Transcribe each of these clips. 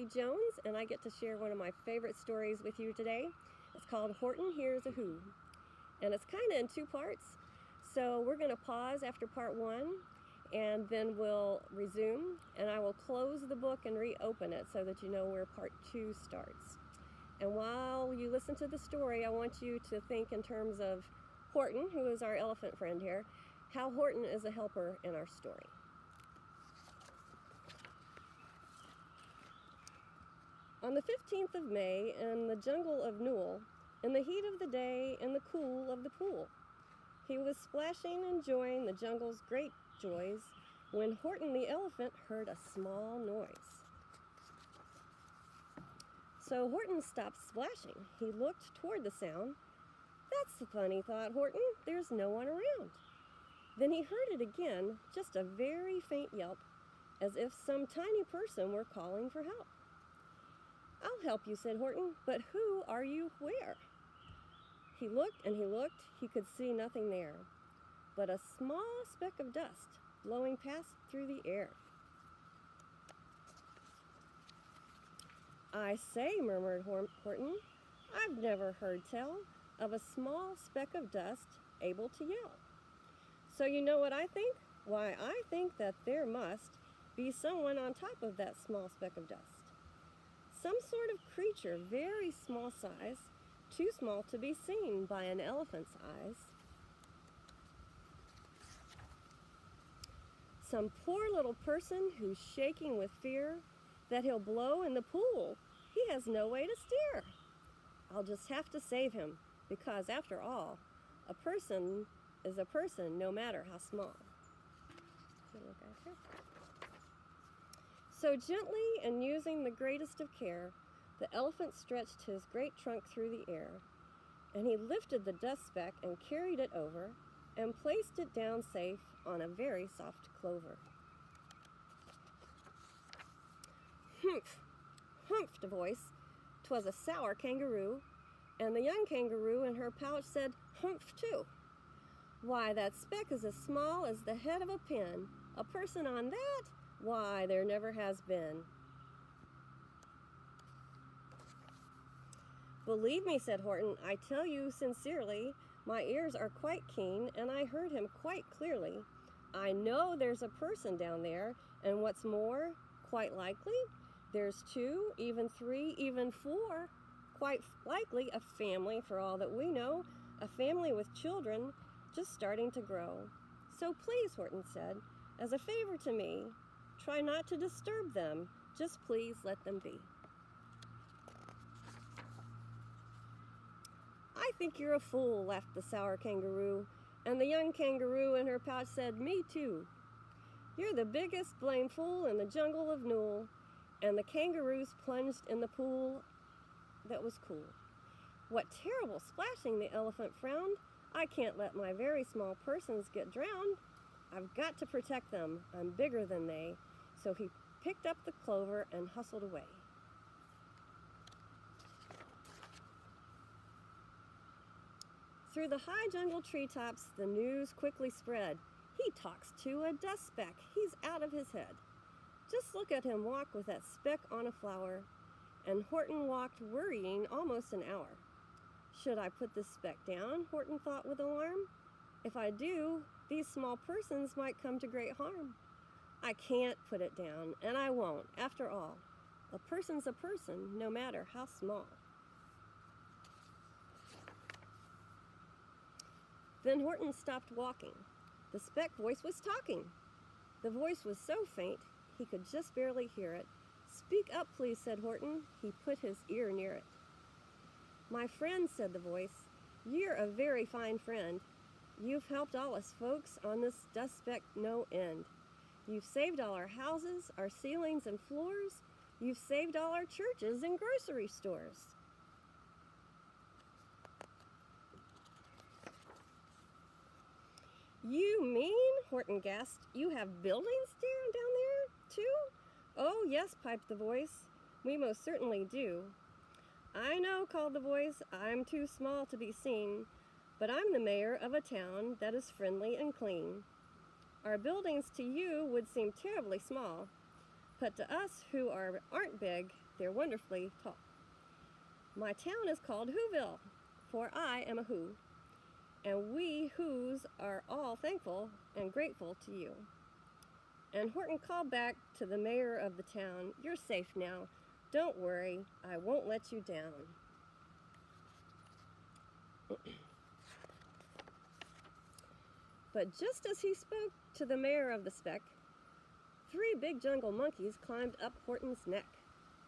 Dorothy Jones, and I get to share one of my favorite stories with you today. It's called Horton Hears a Who, and it's kind of in two parts. So we're going to pause after part one, and then we'll resume, and I will close the book and reopen it so that you know where part two starts. And while you listen to the story, I want you to think in terms of Horton, who is our elephant friend here, how Horton is a helper in our story. On the 15th of May, in the jungle of Newell, in the heat of the day, in the cool of the pool, he was splashing, enjoying the jungle's great joys, when Horton the elephant heard a small noise. So Horton stopped splashing. He looked toward the sound. That's funny, thought Horton. There's no one around. Then he heard it again, just a very faint yelp, as if some tiny person were calling for help. I'll help you, said Horton, but who are you where? He looked and he looked, he could see nothing there, but a small speck of dust blowing past through the air. I say, murmured Horton, I've never heard tell of a small speck of dust able to yell. So you know what I think? Why, I think that there must be someone on top of that small speck of dust. Some sort of creature, very small size, too small to be seen by an elephant's eyes. Some poor little person who's shaking with fear that he'll blow in the pool. He has no way to steer. I'll just have to save him, because after all, a person is a person no matter how small. So gently and using the greatest of care, the elephant stretched his great trunk through the air, and he lifted the dust speck and carried it over and placed it down safe on a very soft clover. Humph, humphed a voice. 'Twas a sour kangaroo, and the young kangaroo in her pouch said, humph too. Why, that speck is as small as the head of a pin. A person on that? Why, there never has been. Believe me, said Horton, I tell you sincerely, my ears are quite keen, and I heard him quite clearly. I know there's a person down there, and what's more, quite likely, there's 2, even 3, even 4. Quite likely a family, for all that we know, a family with children just starting to grow. So please, Horton said, as a favor to me, try not to disturb them. Just please let them be. I think you're a fool, laughed the sour kangaroo, and the young kangaroo in her pouch said, me too. You're the biggest blame fool in the jungle of Newell, and the kangaroos plunged in the pool that was cool. What terrible splashing, the elephant frowned. I can't let my very small persons get drowned. I've got to protect them. I'm bigger than they. So he picked up the clover and hustled away. Through the high jungle treetops, the news quickly spread. He talks to a dust speck. He's out of his head. Just look at him walk with that speck on a flower. And Horton walked worrying almost an hour. Should I put this speck down? Horton thought with alarm. If I do, these small persons might come to great harm. I can't put it down, and I won't. After all, a person's a person, no matter how small. Then Horton stopped walking. The speck voice was talking. The voice was so faint, he could just barely hear it. Speak up, please, said Horton. He put his ear near it. My friend, said the voice, you're a very fine friend. You've helped all us folks on this dust speck no end. You've saved all our houses, our ceilings and floors. You've saved all our churches and grocery stores. You mean, Horton gasped, you have buildings down there, too? Oh, yes, piped the voice. We most certainly do. I know, called the voice. I'm too small to be seen, but I'm the mayor of a town that is friendly and clean. Our buildings to you would seem terribly small, but to us who aren't big, they're wonderfully tall. My town is called Whoville, for I am a Who, and we Whos are all thankful and grateful to you. And Horton called back to the mayor of the town, "You're safe now. Don't worry, I won't let you down." But just as he spoke to the mayor of the speck, 3 big jungle monkeys climbed up Horton's neck.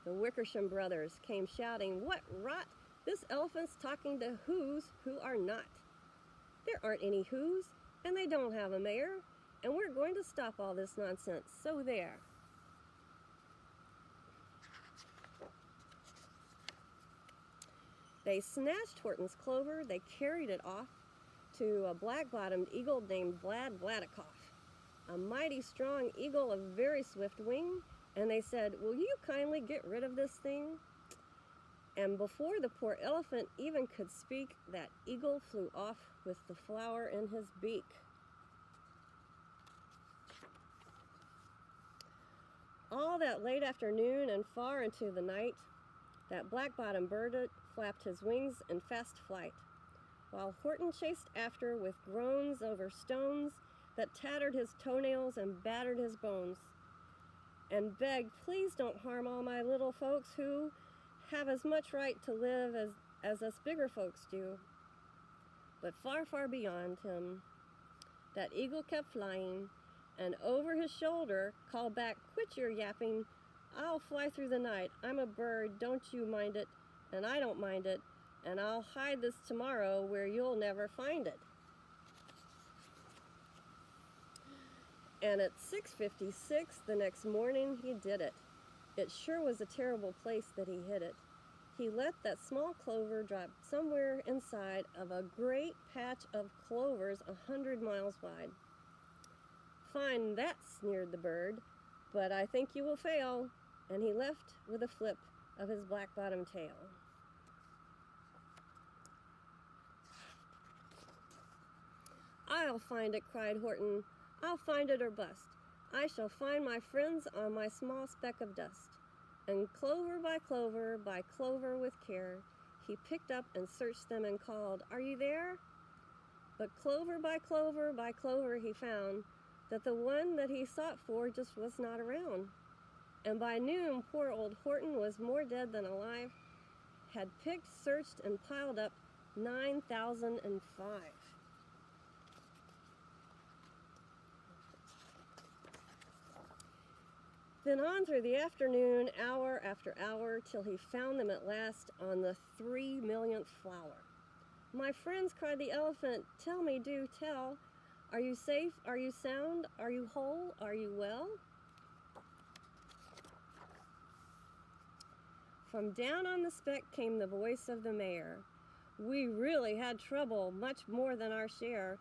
The Wickersham brothers came shouting, "What rot! This elephant's talking to Whos who are not. There aren't any Whos, and they don't have a mayor, and we're going to stop all this nonsense, so there." They snatched Horton's clover, they carried it off to a black-bottomed eagle named Vlad Vladikoff, a mighty strong eagle of very swift wing, and they said, "Will you kindly get rid of this thing?" And before the poor elephant even could speak, that eagle flew off with the flower in his beak. All that late afternoon and far into the night, that black-bottomed bird flapped his wings in fast flight, while Horton chased after with groans over stones that tattered his toenails and battered his bones, and begged, "Please don't harm all my little folks who have as much right to live as us bigger folks do." But far, far beyond him, that eagle kept flying, and over his shoulder called back, "Quit your yapping. I'll fly through the night. I'm a bird, don't you mind it, and I don't mind it, and I'll hide this tomorrow where you'll never find it." And at 6:56 the next morning, he did it. It sure was a terrible place that he hid it. He let that small clover drop somewhere inside of a great patch of clovers 100 miles wide. "Fine that," sneered the bird, "but I think you will fail." And he left with a flip of his black-bottomed tail. "I'll find it," cried Horton. "I'll find it or bust. I shall find my friends on my small speck of dust." And clover by clover with care, he picked up and searched them and called, "Are you there?" But clover by clover he found that the one that he sought for just was not around. And by noon, poor old Horton was more dead than alive, had picked, searched, and piled up 9,005. Then on through the afternoon, hour after hour, till he found them at last on the 3,000,000th flower. "My friends," cried the elephant, "tell me, do tell, are you safe? Are you sound? Are you whole? Are you well?" From down on the speck came the voice of the mayor. "We really had trouble, much more than our share.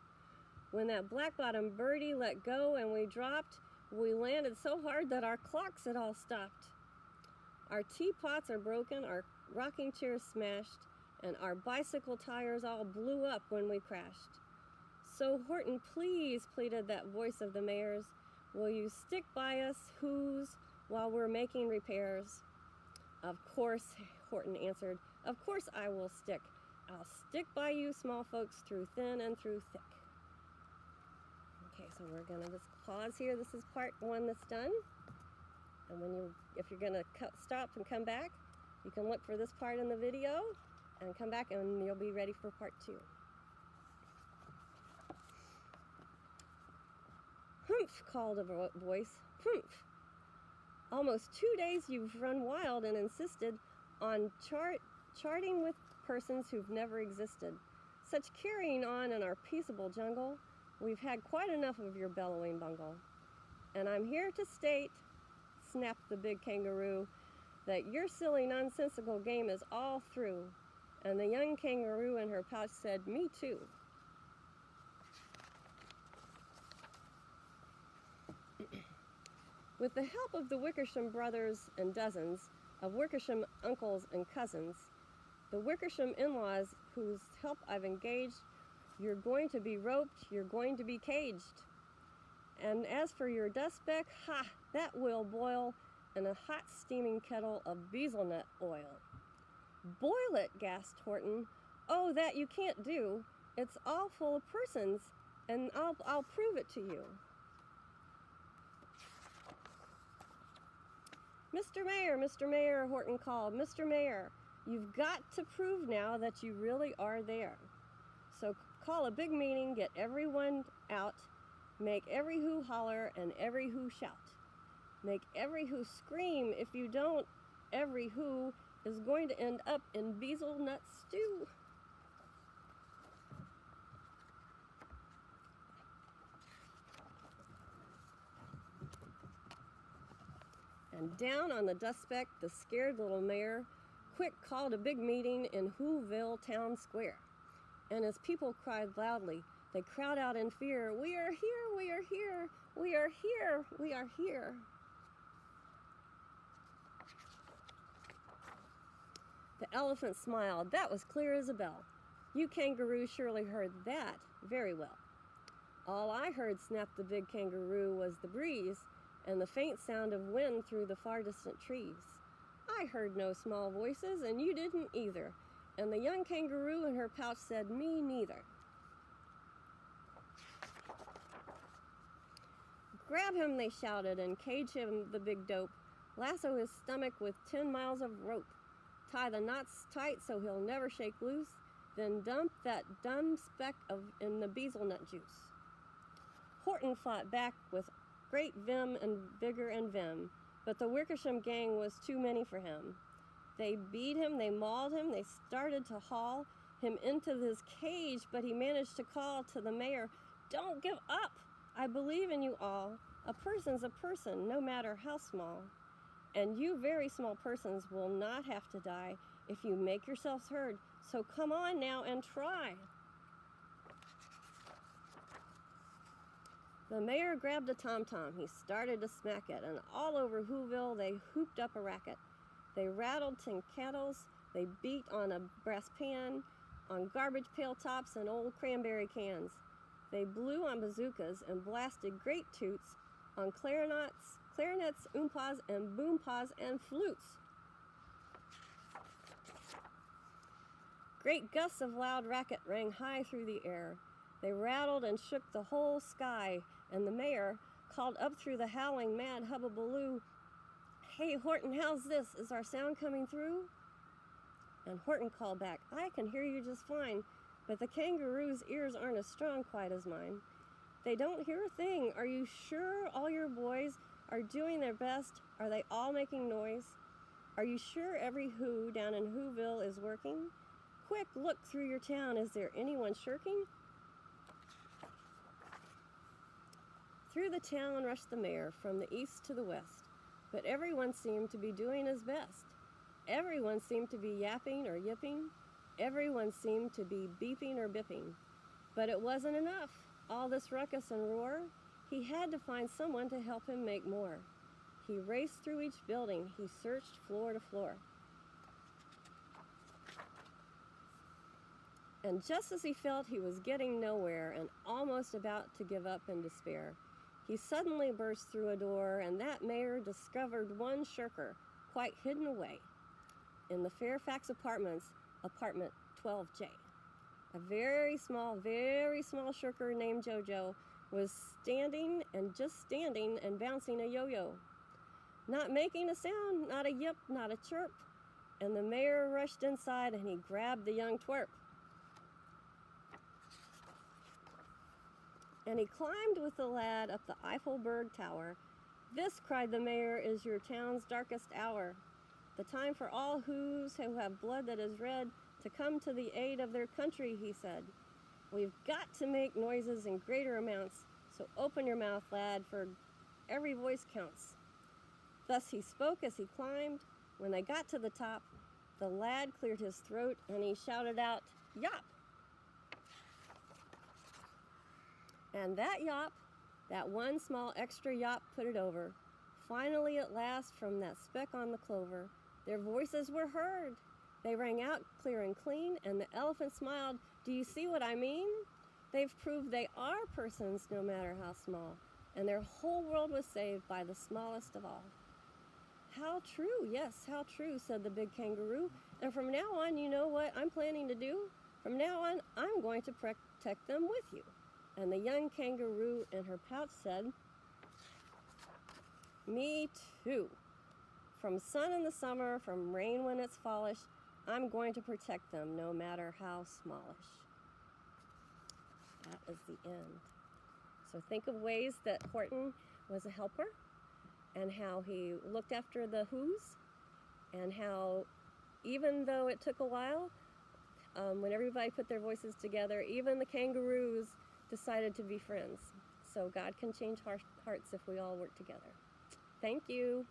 When that black-bottomed birdie let go and we dropped, we landed so hard that our clocks had all stopped. Our teapots are broken, our rocking chairs smashed, and our bicycle tires all blew up when we crashed. So Horton, please," pleaded that voice of the mayor's, "will you stick by us Whos while we're making repairs?" "Of course," Horton answered, "of course I will stick. I'll stick by you small folks through thin and through thick." Okay, so we're gonna just pause here. This is part 1 that's done. And if you're gonna stop and come back, you can look for this part in the video and come back and you'll be ready for part 2. "Humph," called a voice. "Humph. Almost 2 days you've run wild and insisted on charting with persons who've never existed. Such carrying on in our peaceable jungle. We've had quite enough of your bellowing bungle. And I'm here to state," snapped the big kangaroo, "that your silly nonsensical game is all through." And the young kangaroo in her pouch said, "Me too." With the help of the Wickersham brothers and dozens of Wickersham uncles and cousins, the Wickersham in-laws whose help I've engaged, you're going to be roped, you're going to be caged. And as for your dust speck, ha, that will boil in a hot steaming kettle of bezelnut oil. Boil it, gasped Horton. Oh, that you can't do. It's all full of persons, and I'll prove it to you. Mr. Mayor, Horton called. Mr. Mayor, you've got to prove now that you really are there. So call a big meeting, get everyone out, make every who holler and every who shout. Make every who scream. If you don't, every who is going to end up in bezelnut stew. And down on the dust speck, the scared little mayor quick called a big meeting in Whoville Town Square. And as people cried loudly, they crowd out in fear, "We are here, we are here, we are here, we are here." The elephant smiled. That was clear as a bell. You kangaroos surely heard that very well. All I heard, snapped the big kangaroo, was the breeze and the faint sound of wind through the far distant trees. I heard no small voices, and you didn't either. And the young kangaroo in her pouch said, "Me neither." Grab him, they shouted, and cage him, the big dope. Lasso his stomach with 10 miles of rope. Tie the knots tight so he'll never shake loose. Then dump that dumb speck in the bezelnut juice. Horton fought back with great vim and vigor and vim, but the Wickersham gang was too many for him. They beat him, they mauled him, they started to haul him into his cage, but he managed to call to the mayor, "Don't give up! I believe in you all. A person's a person, no matter how small. And you very small persons will not have to die if you make yourselves heard. So come on now and try." The mayor grabbed a tom-tom. He started to smack it, and all over Whoville they hooped up a racket. They rattled tin kettles, they beat on a brass pan, on garbage pail tops and old cranberry cans. They blew on bazookas and blasted great toots on clarinets, oompas, and boompas, and flutes. Great gusts of loud racket rang high through the air. They rattled and shook the whole sky, and the mayor called up through the howling mad hubbubaloo, "Hey, Horton, how's this? Is our sound coming through?" And Horton called back, "I can hear you just fine, but the kangaroo's ears aren't as strong quite as mine. They don't hear a thing. Are you sure all your boys are doing their best? Are they all making noise? Are you sure every who down in Whoville is working? Quick, look through your town. Is there anyone shirking?" Through the town rushed the mayor, from the east to the west, but everyone seemed to be doing his best. Everyone seemed to be yapping or yipping. Everyone seemed to be beeping or bipping. But it wasn't enough, all this ruckus and roar. He had to find someone to help him make more. He raced through each building. He searched floor to floor. And just as he felt he was getting nowhere and almost about to give up in despair, he suddenly burst through a door, and that mayor discovered one shirker quite hidden away in the Fairfax Apartments, apartment 12J. A very small shirker named Jojo was standing and bouncing a yo-yo. Not making a sound, not a yip, not a chirp. And the mayor rushed inside and he grabbed the young twerp. And he climbed with the lad up the Eiffelberg Tower. "This," cried the mayor, "is your town's darkest hour. The time for all who have blood that is red to come to the aid of their country," he said. "We've got to make noises in greater amounts, so open your mouth, lad, for every voice counts." Thus he spoke as he climbed. When they got to the top, the lad cleared his throat and he shouted out, "Yop!" And that yop, that one small extra yop, put it over. Finally, at last, from that speck on the clover, their voices were heard. They rang out clear and clean, and the elephant smiled. "Do you see what I mean? They've proved they are persons, no matter how small, and their whole world was saved by the smallest of all." How true, yes, how true, said the big kangaroo. And from now on, you know what I'm planning to do? From now on, I'm going to protect them with you. And the young kangaroo in her pouch said, me too. From sun in the summer, from rain when it's fallish, I'm going to protect them no matter how smallish. That is the end. So think of ways that Horton was a helper, and how he looked after the who's, and how even though it took a while, when everybody put their voices together, even the kangaroos decided to be friends. So God can change hearts if we all work together. Thank you.